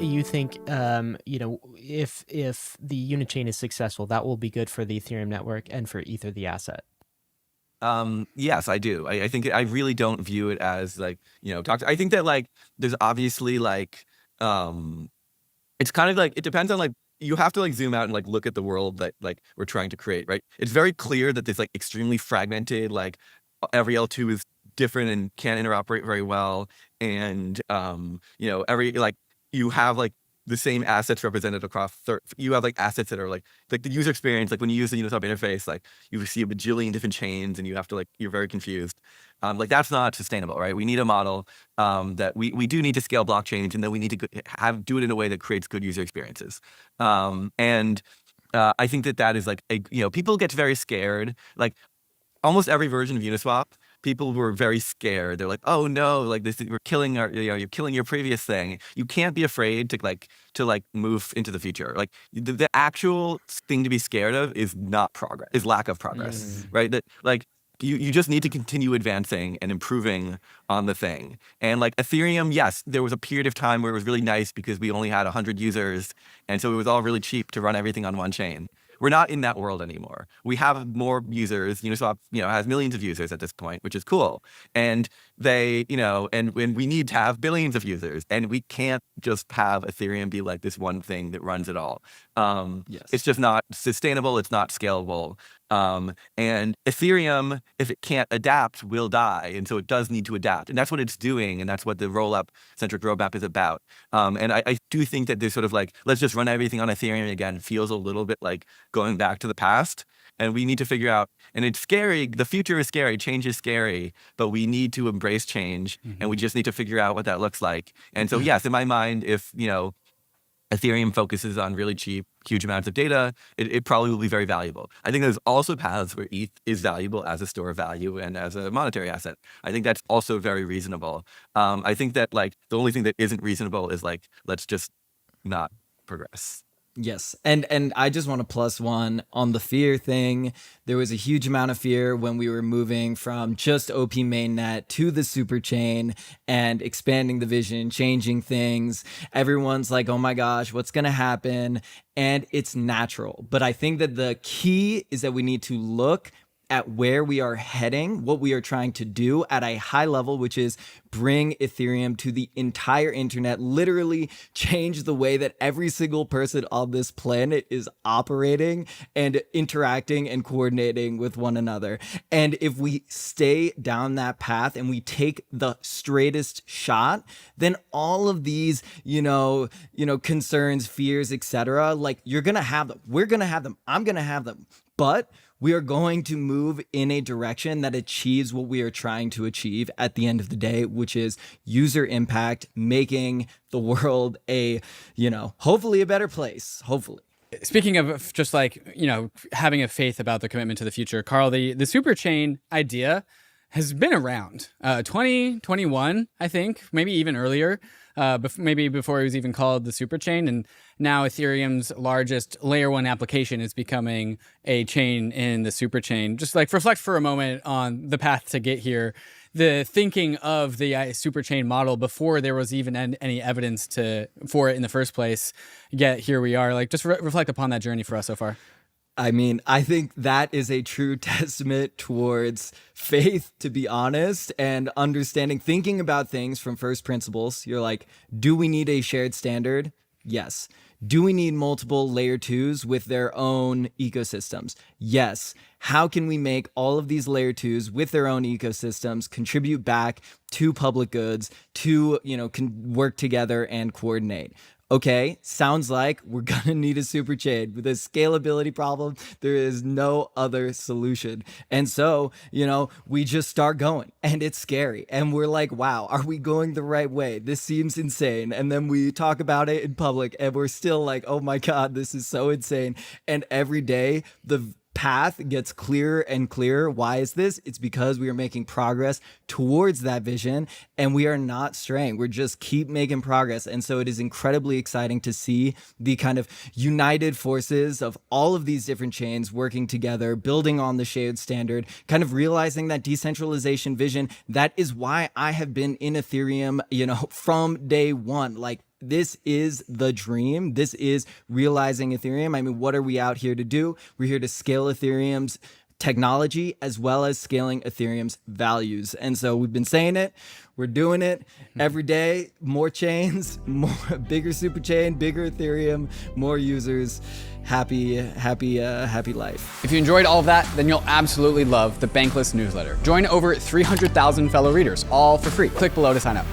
you think, if the Unichain is successful, that will be good for the Ethereum network and for Ether, the asset? Yes, I do. I think I really don't view it as like, toxic. I think that like there's obviously like it's kind of like it depends on like you have to like zoom out and like look at the world that like we're trying to create, right? It's very clear that this like extremely fragmented, like every L2 is different and can't interoperate very well. And every like you have like the same assets represented across you have like assets that are like the user experience, like when you use the Uniswap interface, like you see a bajillion different chains and you have to like you're very confused. Like that's not sustainable, right? We need a model that we do need to scale blockchains, and then we need to do it in a way that creates good user experiences. And I think that is like people get very scared. Like almost every version of Uniswap, people were very scared. They're like, "Oh no, like we're killing you're killing your previous thing." You can't be afraid to move into the future. Like the actual thing to be scared of is not progress, is lack of progress, right? That like you just need to continue advancing and improving on the thing. And like Ethereum, yes, there was a period of time where it was really nice because we only had 100 users, and so it was all really cheap to run everything on one chain. We're not in that world anymore. We have more users. Uniswap, has millions of users at this point, which is cool. And they, and when we need to have billions of users, and we can't just have Ethereum be like this one thing that runs it all. Yes. It's just not sustainable. It's not scalable. And Ethereum, if it can't adapt, will die. And so it does need to adapt. And that's what it's doing. And that's what the roll-up centric roadmap is about. And I do think that there's sort of like, let's just run everything on Ethereum again, feels a little bit like going back to the past. And we need to figure out, and it's scary. The future is scary. Change is scary, but we need to embrace change. And we just need to figure out what that looks like. And so, yes, in my mind, if, Ethereum focuses on really cheap, huge amounts of data, it probably will be very valuable. I think there's also paths where ETH is valuable as a store of value and as a monetary asset. I think that's also very reasonable. I think that like the only thing that isn't reasonable is like, let's just not progress. Yes. And I just want to plus one on the fear thing. There was a huge amount of fear when we were moving from just OP mainnet to the Superchain and expanding the vision, changing things. Everyone's like, oh my gosh, what's going to happen? And it's natural. But I think that the key is that we need to look at where we are heading, what we are trying to do at a high level, which is bring Ethereum to the entire internet, literally change the way that every single person on this planet is operating and interacting and coordinating with one another. And if we stay down that path and we take the straightest shot, then all of these, concerns, fears, etc., like you're going to have them. We're going to have them. I'm going to have them. But we are going to move in a direction that achieves what we are trying to achieve at the end of the day, which is user impact, making the world a, hopefully a better place, hopefully. Speaking of just like, having a faith about the commitment to the future, Karl, the Superchain idea has been around 2021, I think, maybe even earlier, maybe before it was even called the Superchain. And now Ethereum's largest layer 1 application is becoming a chain in the Superchain. Just like reflect for a moment on the path to get here, the thinking of the Superchain model before there was even any evidence for it in the first place. Yet here we are. Like just reflect upon that journey for us so far. I mean, I think that is a true testament towards faith, to be honest, and understanding, thinking about things from first principles. You're like, do we need a shared standard? Yes. Do we need multiple layer 2s with their own ecosystems? Yes. How can we make all of these layer 2s with their own ecosystems contribute back to public goods, to, can work together and coordinate? Okay, sounds like we're gonna need a super chain. With a scalability problem, there is no other solution. And so, we just start going and it's scary. And we're like, wow, are we going the right way? This seems insane. And then we talk about it in public and we're still like, oh my God, this is so insane. And every day, the path gets clearer and clearer. Why is this? It's because we are making progress towards that vision and we are not straying. We're just keep making progress. And so it is incredibly exciting to see the kind of united forces of all of these different chains working together, building on the shared standard, kind of realizing that decentralization vision. That is why I have been in Ethereum, from day one. Like, this is the dream. This is realizing Ethereum. I mean, what are we out here to do? We're here to scale Ethereum's technology as well as scaling Ethereum's values. And so we've been saying it, we're doing it every day. More chains, more bigger super chain, bigger Ethereum, more users, happy life. If you enjoyed all of that, then you'll absolutely love the Bankless newsletter. Join over 300,000 fellow readers, all for free. Click below to sign up.